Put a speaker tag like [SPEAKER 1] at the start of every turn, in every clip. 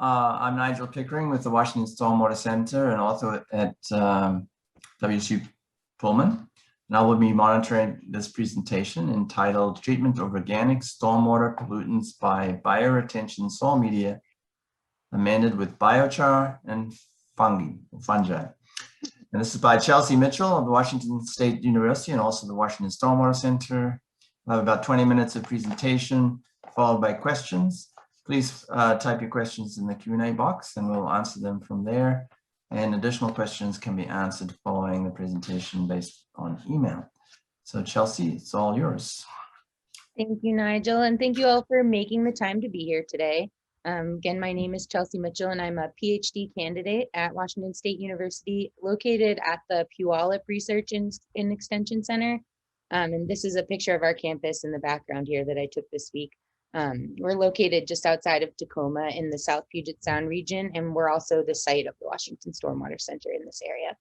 [SPEAKER 1] I'm Nigel Pickering with the Washington Stormwater Center and also at WSU Pullman. And I will be monitoring this presentation entitled Treatment of Organic Stormwater Pollutants by Bioretention Soil Media, Amended with Biochar and Fungi. And this is by Chelsea Mitchell of the Washington State University and also the Washington Stormwater Center. We'll have about 20 minutes of presentation followed by questions. Please type your questions in the Q&A box and we'll answer them from there. And additional questions can be answered following the presentation based on email. So Chelsea, it's all yours.
[SPEAKER 2] Thank you, Nigel, and thank you all for making the time to be here today. Again, my name is Chelsea Mitchell and I'm a PhD candidate at Washington State University, located at the Puyallup Research and Extension Center. And this is a picture of our campus in the background here that I took this week. We're located just outside of Tacoma in the South Puget Sound region, and we're also the site of the Washington Stormwater Center in this area.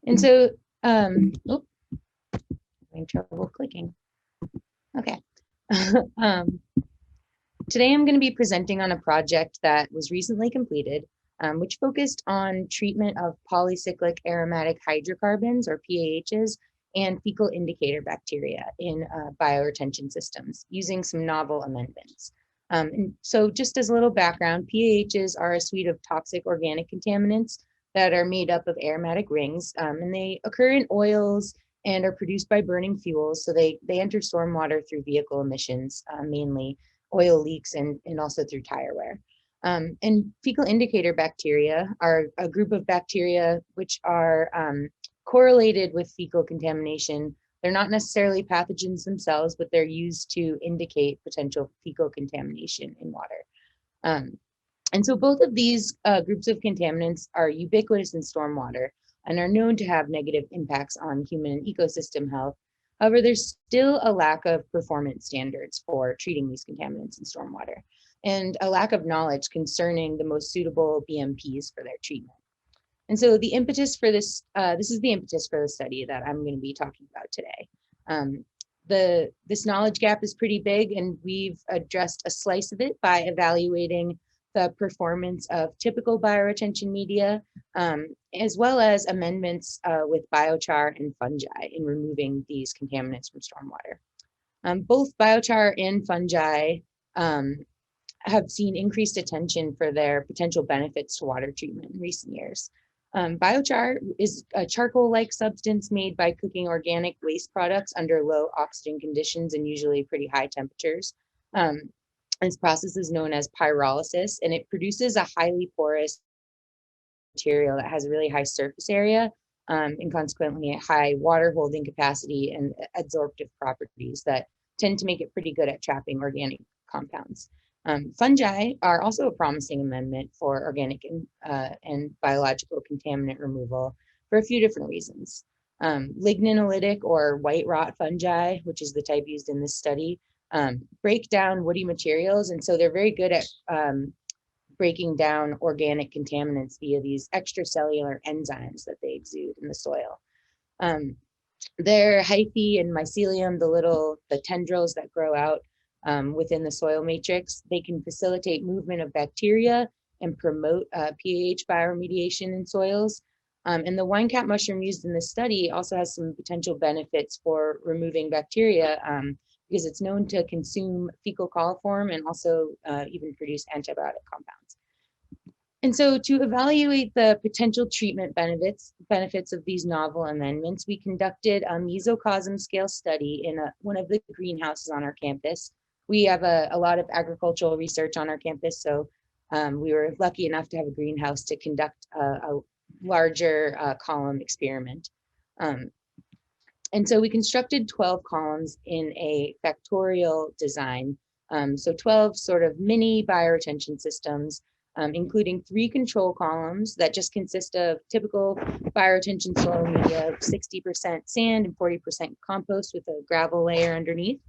[SPEAKER 2] And so, having trouble clicking. Okay. Today I'm going to be presenting on a project that was recently completed, which focused on treatment of polycyclic aromatic hydrocarbons, or PAHs, and fecal indicator bacteria in bioretention systems using some novel amendments. And so just as a little background, PAHs are a suite of toxic organic contaminants that are made up of aromatic rings, and they occur in oils and are produced by burning fuels. So they enter stormwater through vehicle emissions, mainly oil leaks and also through tire wear. And fecal indicator bacteria are a group of bacteria which are correlated with fecal contamination. They're not necessarily pathogens themselves, but they're used to indicate potential fecal contamination in water. And so both of these groups of contaminants are ubiquitous in stormwater and are known to have negative impacts on human ecosystem health. However, there's still a lack of performance standards for treating these contaminants in stormwater and a lack of knowledge concerning the most suitable BMPs for their treatment. And so the impetus for this, this is the impetus for the study that I'm going to be talking about today. This knowledge gap is pretty big, and we've addressed a slice of it by evaluating the performance of typical bioretention media, as well as amendments with biochar and fungi in removing these contaminants from stormwater. Both biochar and fungi have seen increased attention for their potential benefits to water treatment in recent years. Biochar is a charcoal-like substance made by cooking organic waste products under low oxygen conditions and usually pretty high temperatures. This process is known as pyrolysis, and it produces a highly porous material that has a really high surface area and consequently a high water holding capacity and adsorptive properties that tend to make it pretty good at trapping organic compounds. Fungi are also a promising amendment for organic and biological contaminant removal for a few different reasons. Ligninolytic or white rot fungi, which is the type used in this study, break down woody materials, and so they're very good at breaking down organic contaminants via these extracellular enzymes that they exude in the soil. Their hyphae and mycelium, the tendrils that grow out within the soil matrix, they can facilitate movement of bacteria and promote pH bioremediation in soils. And the wine cap mushroom used in this study also has some potential benefits for removing bacteria because it's known to consume fecal coliform and also even produce antibiotic compounds. And so to evaluate the potential treatment benefits of these novel amendments, we conducted a mesocosm scale study in one of the greenhouses on our campus. We have a lot of agricultural research on our campus, so we were lucky enough to have a greenhouse to conduct a larger column experiment. And so we constructed 12 columns in a factorial design. So 12 sort of mini bioretention systems, including 3 control columns that just consist of typical bioretention soil media of 60% sand and 40% compost with a gravel layer underneath.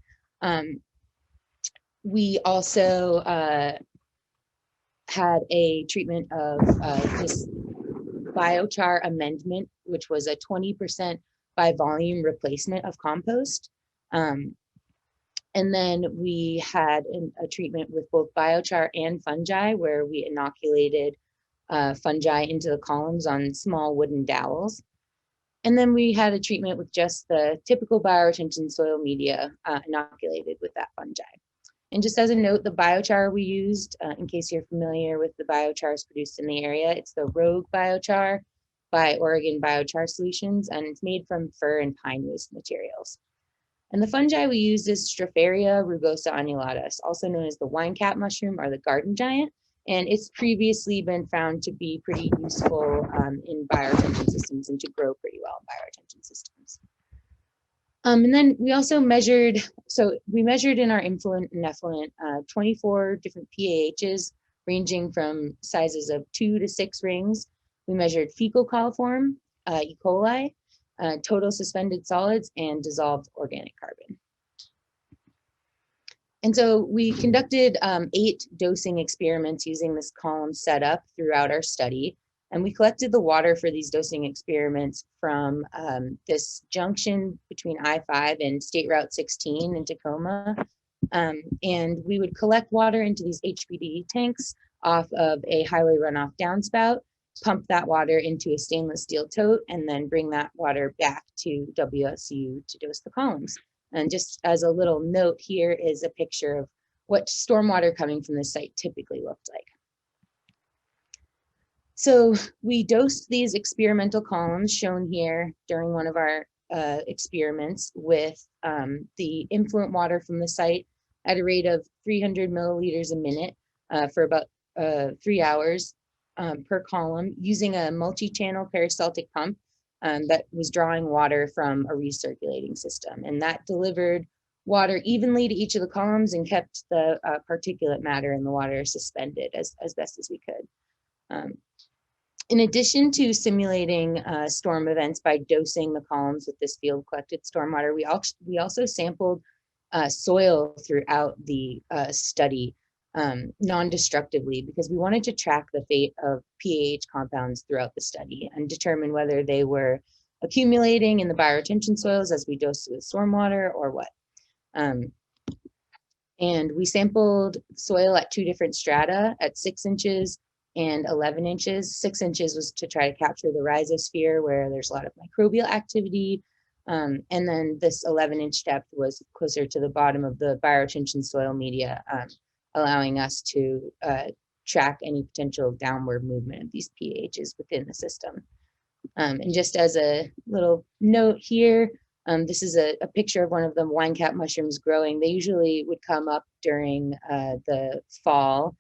[SPEAKER 2] We also had a treatment of this biochar amendment, which was a 20% by volume replacement of compost. And then we had a treatment with both biochar and fungi, where we inoculated fungi into the columns on small wooden dowels. And then we had a treatment with just the typical bioretention soil media inoculated with that fungi. And just as a note, the biochar we used, in case you're familiar with the biochars produced in the area, it's the Rogue Biochar by Oregon Biochar Solutions, and it's made from fir and pine waste materials. And the fungi we used is Stropharia rugosoannulata, also known as the wine cap mushroom or the garden giant. And it's previously been found to be pretty useful in bioretention systems and to grow pretty well in bioretention systems. And then we also measured, so we measured in our influent and effluent 24 different PAHs ranging from sizes of 2 to 6 rings. We measured fecal coliform, E. coli, total suspended solids, and dissolved organic carbon. And so we conducted 8 dosing experiments using this column setup throughout our study. And we collected the water for these dosing experiments from this junction between I-5 and State Route 16 in Tacoma. And we would collect water into these HPD tanks off of a highway runoff downspout, pump that water into a stainless steel tote, and then bring that water back to WSU to dose the columns. And just as a little note, here is a picture of what stormwater coming from this site typically looked like. So we dosed these experimental columns shown here during one of our experiments with the influent water from the site at a rate of 300 milliliters a minute for about 3 hours per column using a multi-channel peristaltic pump that was drawing water from a recirculating system. And that delivered water evenly to each of the columns and kept the particulate matter in the water suspended as best as we could. In addition to simulating storm events by dosing the columns with this field collected stormwater, we also sampled soil throughout the study non-destructively, because we wanted to track the fate of PAH compounds throughout the study and determine whether they were accumulating in the bioretention soils as we dosed with stormwater or what. And we sampled soil at 2 different strata at 6 inches and 11 inches. 6 inches was to try to capture the rhizosphere where there's a lot of microbial activity. And then this 11-inch depth was closer to the bottom of the bioretention soil media, allowing us to track any potential downward movement of these PAHs within the system. And just as a little note here, this is a picture of one of the wine cap mushrooms growing. They usually would come up during the fall,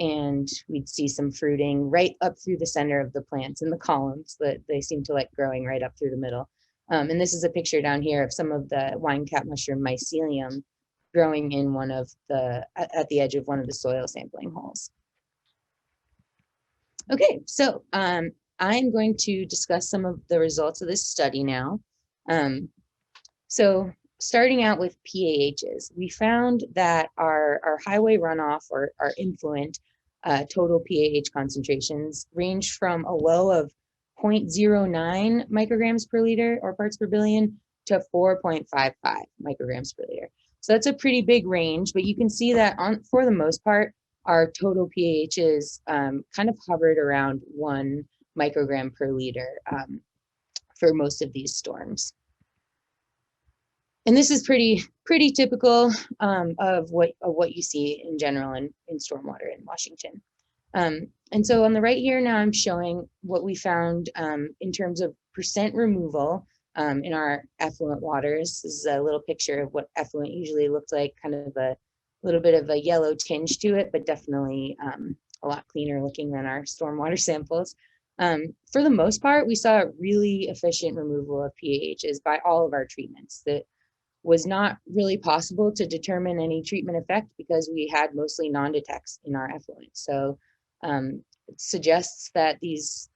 [SPEAKER 2] and we'd see some fruiting right up through the center of the plants in the columns that they seem to like growing right up through the middle. And this is a picture down here of some of the wine cap mushroom mycelium growing in one of the, at the edge of one of the soil sampling holes. Okay, so I'm going to discuss some of the results of this study now. So starting out with PAHs, we found that our highway runoff or our influent total PAH concentrations ranged from a low of 0.09 micrograms per liter or parts per billion to 4.55 micrograms per liter. So that's a pretty big range, but you can see that for the most part, our total PAHs kind of hovered around 1 microgram per liter for most of these storms. And this is pretty typical of what you see in general in stormwater in Washington. And so on the right here now, I'm showing what we found in terms of percent removal in our effluent waters. This is a little picture of what effluent usually looks like, kind of a little bit of a yellow tinge to it, but definitely a lot cleaner looking than our stormwater samples. For the most part, we saw a really efficient removal of PAHs by all of our treatments. That was not really possible to determine any treatment effect because we had mostly non-detects in our effluent. So it suggests that these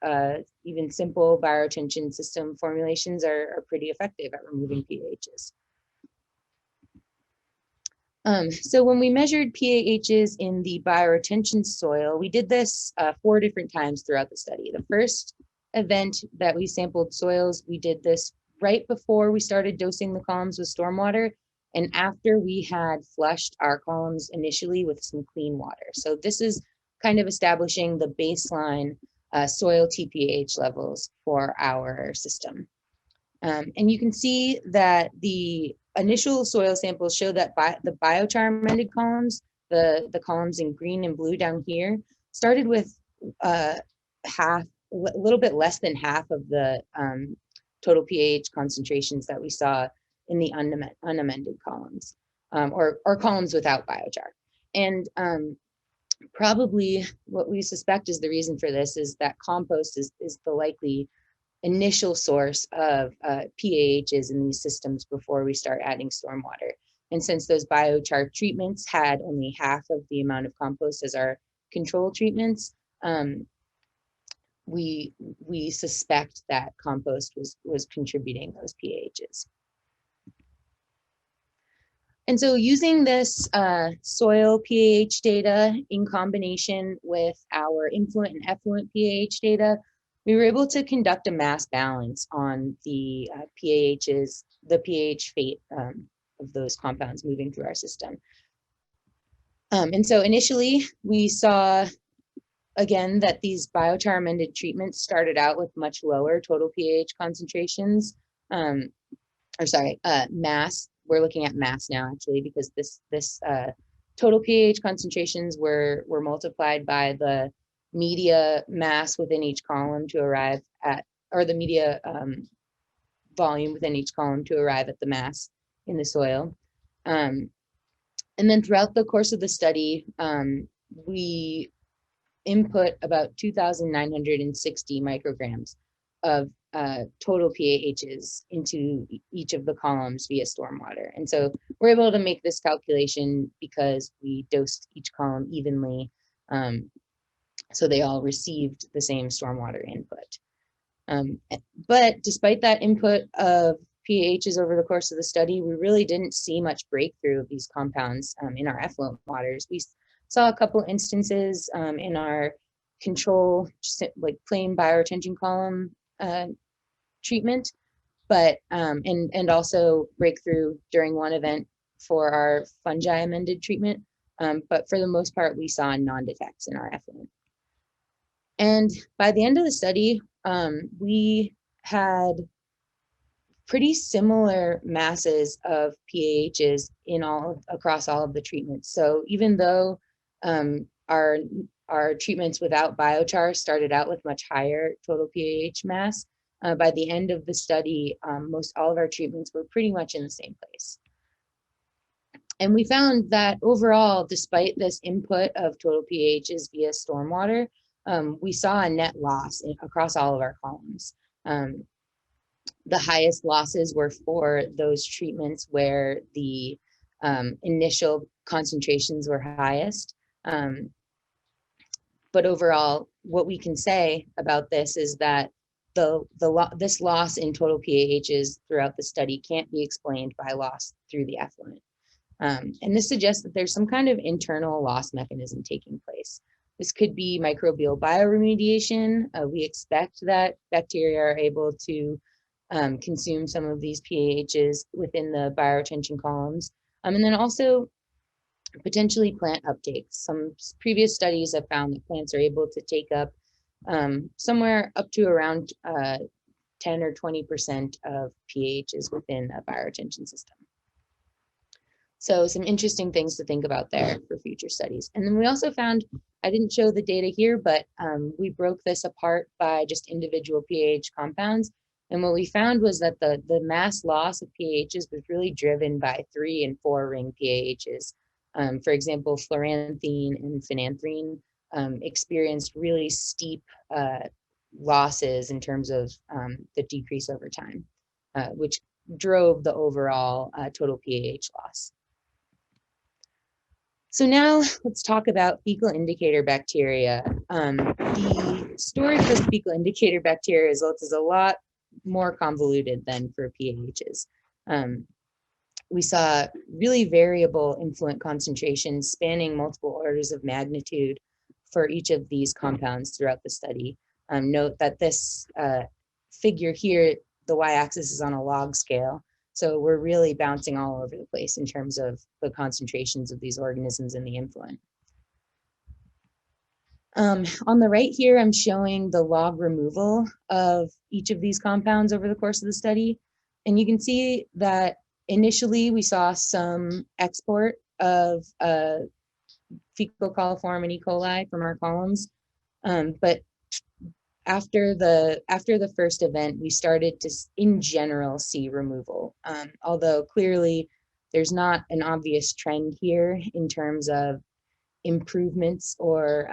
[SPEAKER 2] even simple bioretention system formulations are pretty effective at removing PAHs. So when we measured PAHs in the bioretention soil, we did this 4 different times throughout the study. The first event that we sampled soils, we did this right before we started dosing the columns with stormwater, and after we had flushed our columns initially with some clean water. So this is kind of establishing the baseline soil TPH levels for our system. And you can see that the initial soil samples show that the biochar amended columns, the columns in green and blue down here, started with a little bit less than half of the total pH concentrations that we saw in the unamended columns, or columns without biochar. And probably what we suspect is the reason for this is that compost is the likely initial source of PAHs in these systems before we start adding stormwater. And since those biochar treatments had only half of the amount of compost as our control treatments, we suspect that compost was contributing those PAHs. And so using this soil PAH data in combination with our influent and effluent PAH data, we were able to conduct a mass balance on the PAHs, the pH fate of those compounds moving through our system. And so initially we saw, again, that these biochar amended treatments started out with much lower total pH concentrations, mass. We're looking at mass now, actually, because this total pH concentrations were multiplied by the media mass within each column to arrive at, or the media volume within each column to arrive at the mass in the soil. And then throughout the course of the study, we input about 2,960 micrograms of total PAHs into each of the columns via stormwater. And so we're able to make this calculation because we dosed each column evenly, so they all received the same stormwater input. But despite that input of PAHs over the course of the study, we really didn't see much breakthrough of these compounds in our effluent waters. We saw a couple instances in our control, like plain bioretention column treatment, but and also breakthrough during one event for our fungi amended treatment. But for the most part, we saw non-detects in our effluent. And by the end of the study, we had pretty similar masses of PAHs across all of the treatments. So even though our treatments without biochar started out with much higher total PAH mass, by the end of the study, most all of our treatments were pretty much in the same place. And we found that overall, despite this input of total PAHs via stormwater, we saw a net loss across all of our columns. The highest losses were for those treatments where the initial concentrations were highest. But overall, what we can say about this is that this loss in total PAHs throughout the study can't be explained by loss through the effluent. And this suggests that there's some kind of internal loss mechanism taking place. This could be microbial bioremediation. We expect that bacteria are able to consume some of these PAHs within the bioretention columns. And then also potentially plant uptake. Some previous studies have found that plants are able to take up somewhere up to around 10 or 20% of PAHs within a bioretention system. So some interesting things to think about there for future studies. And then we also found, I didn't show the data here, but we broke this apart by just individual PAH compounds. And what we found was that the mass loss of PAHs was really driven by 3 and 4 ring PAHs. For example, fluoranthene and phenanthrene experienced really steep losses in terms of the decrease over time, which drove the overall total PAH loss. So now let's talk about fecal indicator bacteria. The story for the fecal indicator bacteria results is a lot more convoluted than for PAHs. We saw really variable influent concentrations spanning multiple orders of magnitude for each of these compounds throughout the study. Note that this figure here, the y-axis is on a log scale. So we're really bouncing all over the place in terms of the concentrations of these organisms in the influent. On the right here, I'm showing the log removal of each of these compounds over the course of the study. And you can see that initially we saw some export of fecal coliform and E. coli from our columns. But after the first event, we started to, in general, see removal. Although clearly there's not an obvious trend here in terms of improvements or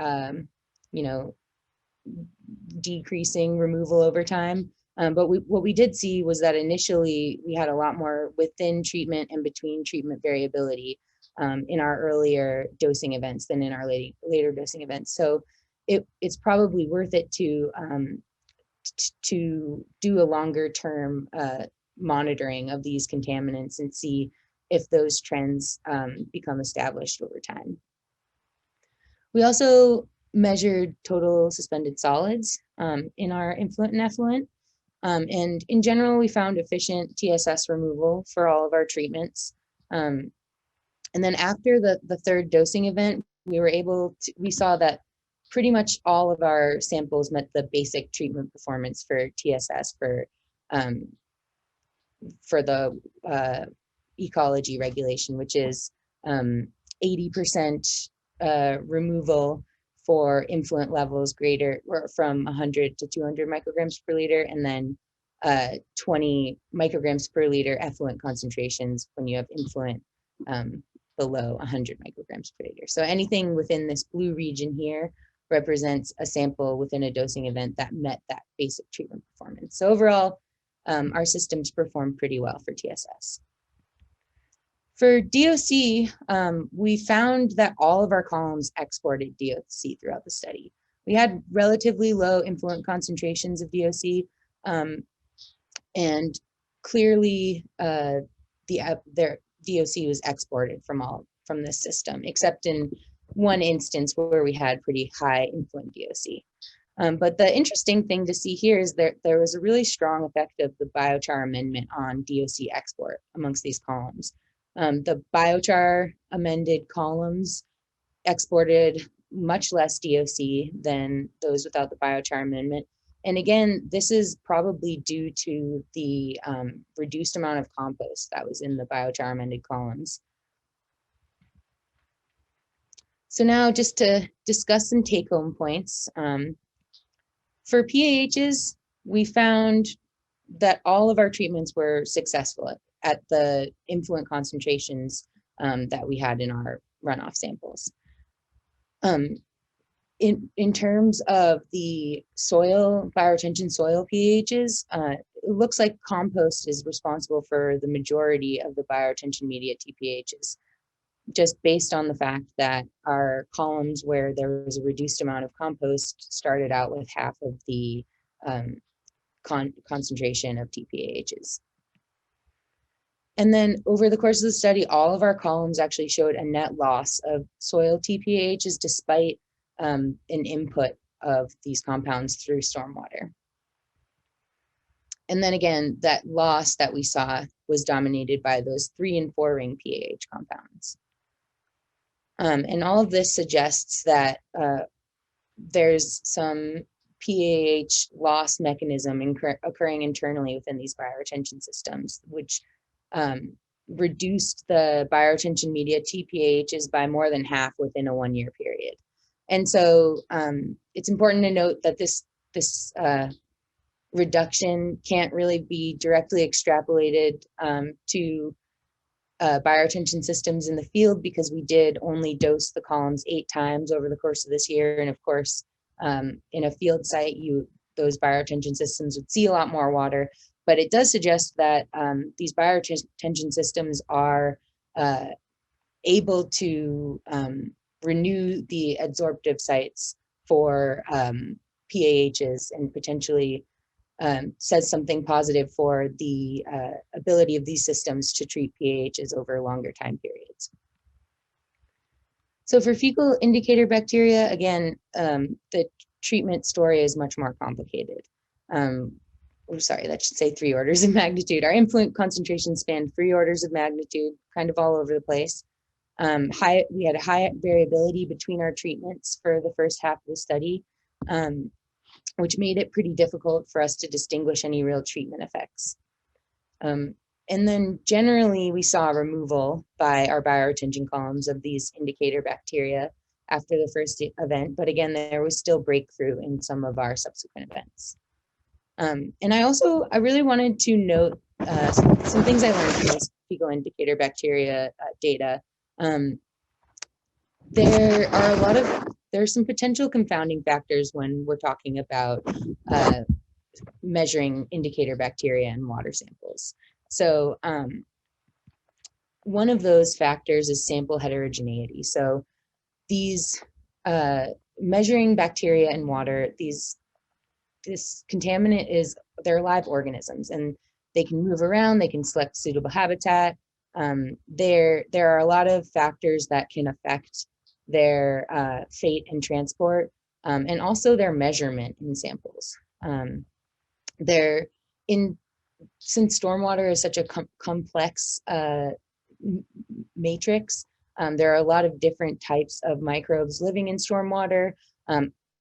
[SPEAKER 2] decreasing removal over time. But what we did see was that initially we had a lot more within treatment and between treatment variability in our earlier dosing events than in our later dosing events. So it's probably worth it to do a longer term monitoring of these contaminants and see if those trends become established over time. We also measured total suspended solids in our influent and effluent. And in general, we found efficient TSS removal for all of our treatments. And then after the third dosing event, we saw that pretty much all of our samples met the basic treatment performance for TSS for the ecology regulation, which is 80% removal for influent levels greater or from 100 to 200 micrograms per liter, and then 20 micrograms per liter effluent concentrations when you have influent below 100 micrograms per liter. So anything within this blue region here represents a sample within a dosing event that met that basic treatment performance. So overall, our systems performed pretty well for TSS. For DOC, we found that all of our columns exported DOC throughout the study. We had relatively low influent concentrations of DOC, and clearly their DOC was exported from this system, except in one instance where we had pretty high influent DOC. But the interesting thing to see here is there was a really strong effect of the biochar amendment on DOC export amongst these columns. The biochar amended columns exported much less DOC than those without the biochar amendment. And again, this is probably due to the reduced amount of compost that was in the biochar amended columns. So now just to discuss some take-home points. For PAHs, we found that all of our treatments were successful at the influent concentrations that we had in our runoff samples. In terms of the soil, bioretention soil pHs, it looks like compost is responsible for the majority of the bioretention media TPHs, just based on the fact that our columns where there was a reduced amount of compost started out with half of the concentration of TPAHs. And then over the course of the study, all of our columns actually showed a net loss of soil TPAHs despite an input of these compounds through stormwater. And then again, that loss that we saw was dominated by those 3 and 4 ring PAH compounds. And all of this suggests that there's some PAH loss mechanism occurring internally within these bioretention systems, which reduced the bioretention media TPAHs by more than half within a 1-year period. And so it's important to note that this reduction can't really be directly extrapolated to bioretention systems in the field, because we did only dose the columns 8 times over the course of this year. And of course, in a field site, those bioretention systems would see a lot more water. But it does suggest that these bioretention systems are able to renew the adsorptive sites for PAHs, and potentially says something positive for the ability of these systems to treat PAHs over longer time periods. So for fecal indicator bacteria, again, the treatment story is much more complicated. sorry, that should say 3 orders of magnitude. Our influent concentration spanned 3 orders of magnitude, kind of all over the place. We had a high variability between our treatments for the first half of the study, which made it pretty difficult for us to distinguish any real treatment effects. And then generally we saw removal by our bioretention columns of these indicator bacteria after the first event, but again, there was still breakthrough in some of our subsequent events. And I really wanted to note some things I learned from this fecal indicator bacteria data. There's some potential confounding factors when we're talking about measuring indicator bacteria in water samples. So one of those factors is sample heterogeneity. So these measuring bacteria in water, this contaminant they're live organisms and they can move around, they can select suitable habitat. There are a lot of factors that can affect their fate and transport, and also their measurement in samples. Since stormwater is such a complex matrix, there are a lot of different types of microbes living in stormwater,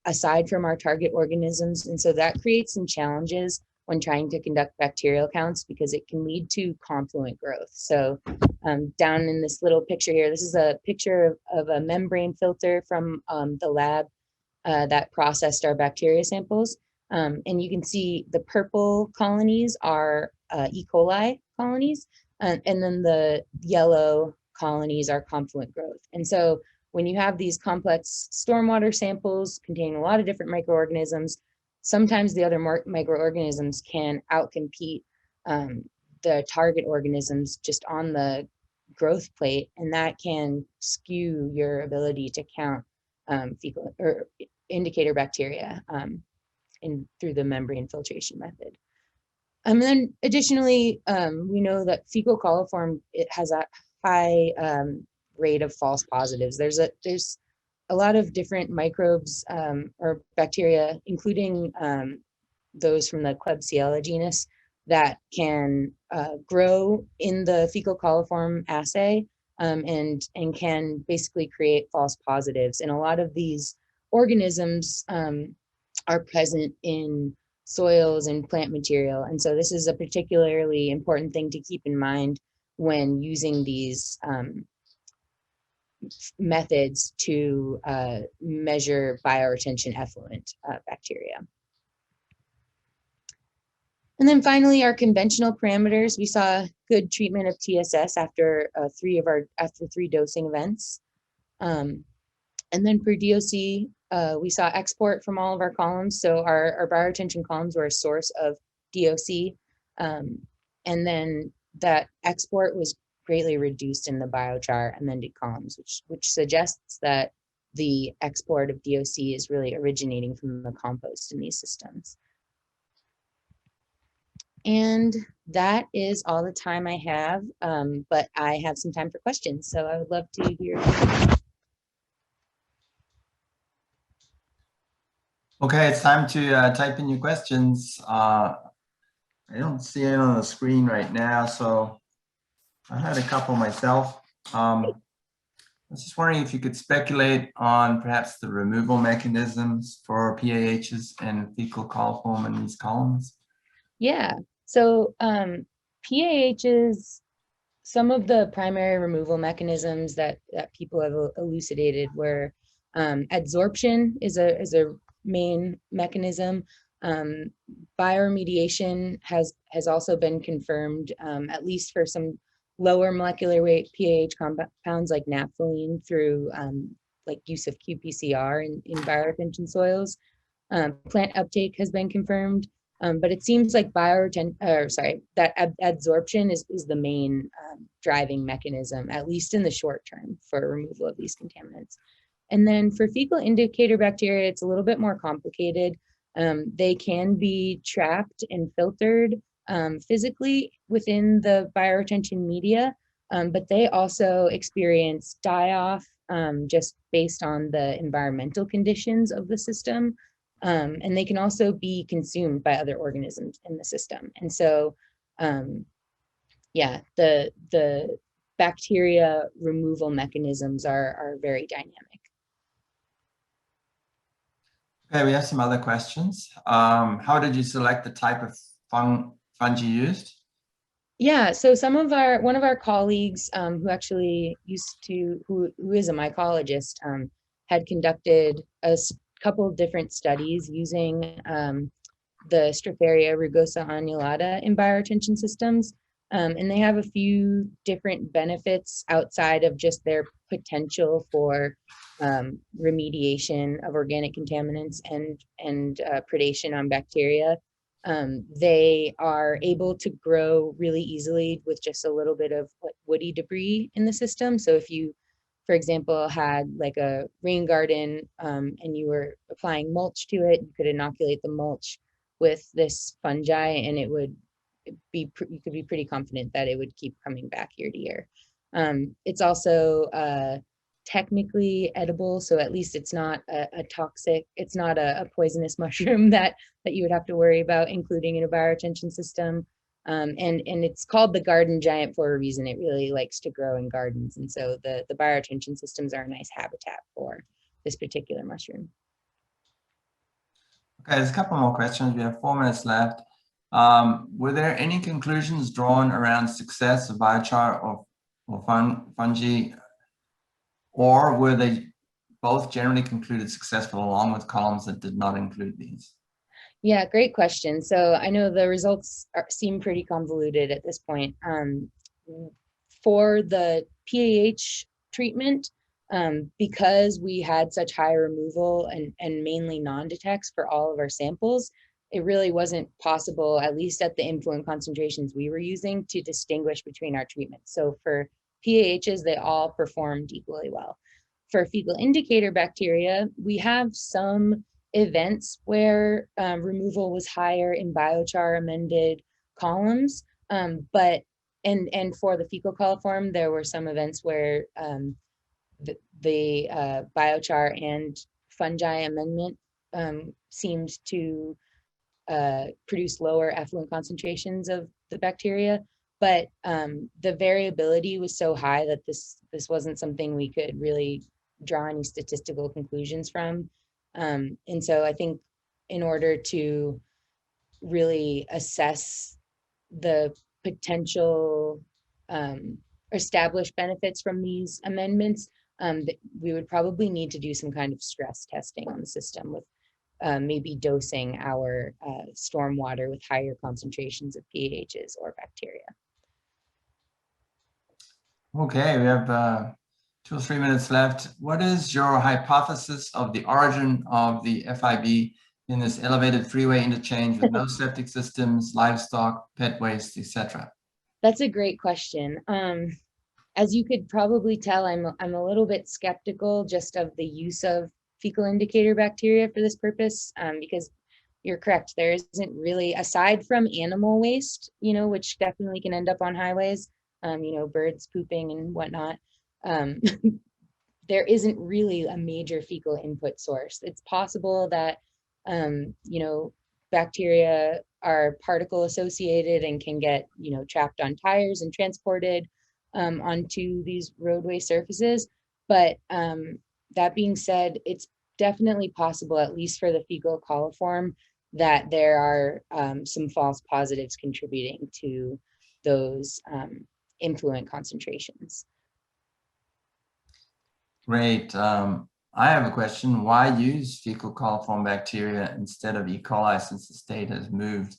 [SPEAKER 2] aside from our target organisms. And so that creates some challenges when trying to conduct bacterial counts because it can lead to confluent growth. So down in this little picture here, this is a picture of a membrane filter from the lab that processed our bacteria samples. And you can see the purple colonies are E. coli colonies, and then the yellow colonies are confluent growth. And so when you have these complex stormwater samples containing a lot of different microorganisms, sometimes the other microorganisms can outcompete the target organisms just on the growth plate, and that can skew your ability to count fecal or indicator bacteria through the membrane filtration method. And then additionally, we know that fecal coliform, it has a high rate of false positives. There's a lot of different microbes or bacteria, including those from the Klebsiella genus, that can grow in the fecal coliform assay and can basically create false positives. And a lot of these organisms are present in soils and plant material. And so this is a particularly important thing to keep in mind when using these methods to measure bioretention effluent bacteria. And then finally, our conventional parameters, we saw good treatment of TSS after 3 dosing events. And then for DOC, we saw export from all of our columns. So our bioretention columns were a source of DOC. And then that export was greatly reduced in the biochar amended columns, which suggests that the export of DOC is really originating from the compost in these systems. And that is all the time I have, but I have some time for questions, so I would love to hear.
[SPEAKER 1] Okay, it's time to type in your questions. I don't see it on the screen right now, so I had a couple myself. I was just wondering if you could speculate on perhaps the removal mechanisms for PAHs and fecal coliform in these columns.
[SPEAKER 2] Yeah, so PAHs, some of the primary removal mechanisms that people have elucidated were adsorption is a main mechanism. Bioremediation has also been confirmed, at least for some lower molecular weight PAH compounds like naphthalene through like use of qPCR in bioretention soils. Plant uptake has been confirmed, but it seems like that adsorption is the main driving mechanism, at least in the short term, for removal of these contaminants. And then for fecal indicator bacteria, it's a little bit more complicated. They can be trapped and filtered physically within the bioretention media, but they also experience die-off just based on the environmental conditions of the system. And they can also be consumed by other organisms in the system. And so, yeah, the bacteria removal mechanisms are very dynamic.
[SPEAKER 1] Okay, we have some other questions. How did you select the type of fungi used?
[SPEAKER 2] Yeah, so one of our colleagues who actually who is a mycologist, had conducted a couple of different studies using the Stropharia rugosoannulata in bioretention systems. And they have a few different benefits outside of just their potential for remediation of organic contaminants and predation on bacteria. They are able to grow really easily with just a little bit of woody debris in the system. So if you, for example, had like a rain garden and you were applying mulch to it, you could inoculate the mulch with this fungi and it would be, you could be pretty confident that it would keep coming back year to year. It's also technically edible, so at least it's not a toxic, it's not a poisonous mushroom that you would have to worry about including in a bioretention system. And it's called the garden giant for a reason. It really likes to grow in gardens, and so the bioretention systems are a nice habitat for this particular mushroom.
[SPEAKER 1] Okay, there's a couple more questions. We have 4 minutes left. Were there any conclusions drawn around success of biochar or fungi, or were they both generally concluded successful along with columns that did not include these?
[SPEAKER 2] Yeah, great question. So I know the results seem pretty convoluted at this point. For the PAH treatment, because we had such high removal and mainly non-detects for all of our samples, it really wasn't possible, at least at the influent concentrations we were using, to distinguish between our treatments. So for PAHs, they all performed equally well. For fecal indicator bacteria, we have some events where removal was higher in biochar amended columns, but for the fecal coliform, there were some events where the biochar and fungi amendment seemed to produce lower effluent concentrations of the bacteria, but the variability was so high that this wasn't something we could really draw any statistical conclusions from. And so I think in order to really assess the potential established benefits from these amendments, we would probably need to do some kind of stress testing on the system with maybe dosing our stormwater with higher concentrations of PAHs or bacteria.
[SPEAKER 1] Okay, we have 2 or 3 minutes left. What is your hypothesis of the origin of the FIB in this elevated freeway interchange with no septic systems, livestock, pet waste, etc.?
[SPEAKER 2] That's a great question. As you could probably tell, I'm a little bit skeptical just of the use of fecal indicator bacteria for this purpose, because you're correct, there isn't really, aside from animal waste, which definitely can end up on highways, birds pooping and whatnot, there isn't really a major fecal input source. It's possible that, bacteria are particle associated and can get, trapped on tires and transported onto these roadway surfaces. But that being said, it's definitely possible, at least for the fecal coliform, that there are some false positives contributing to those influent concentrations.
[SPEAKER 1] Great. I have a question. Why use fecal coliform bacteria instead of E. coli since the state has moved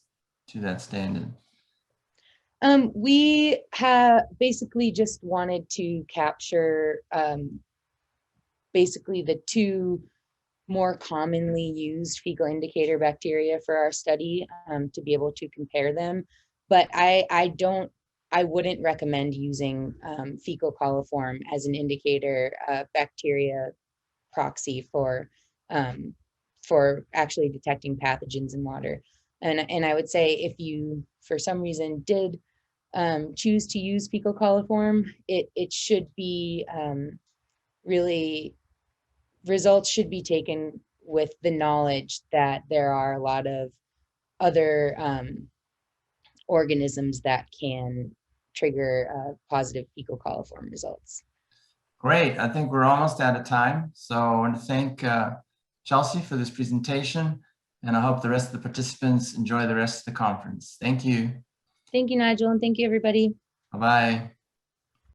[SPEAKER 1] to that standard?
[SPEAKER 2] We have basically just wanted to capture basically the 2 more commonly used fecal indicator bacteria for our study, to be able to compare them. But I wouldn't recommend using fecal coliform as an indicator bacteria proxy for actually detecting pathogens in water. And I would say if you, for some reason, did choose to use fecal coliform, it should be really, results should be taken with the knowledge that there are a lot of other organisms that can trigger positive fecal coliform results.
[SPEAKER 1] Great. I think we're almost out of time. So I want to thank Chelsea for this presentation, and I hope the rest of the participants enjoy the rest of the conference. Thank you.
[SPEAKER 2] Thank you, Nigel, and thank you, everybody.
[SPEAKER 1] Bye-bye.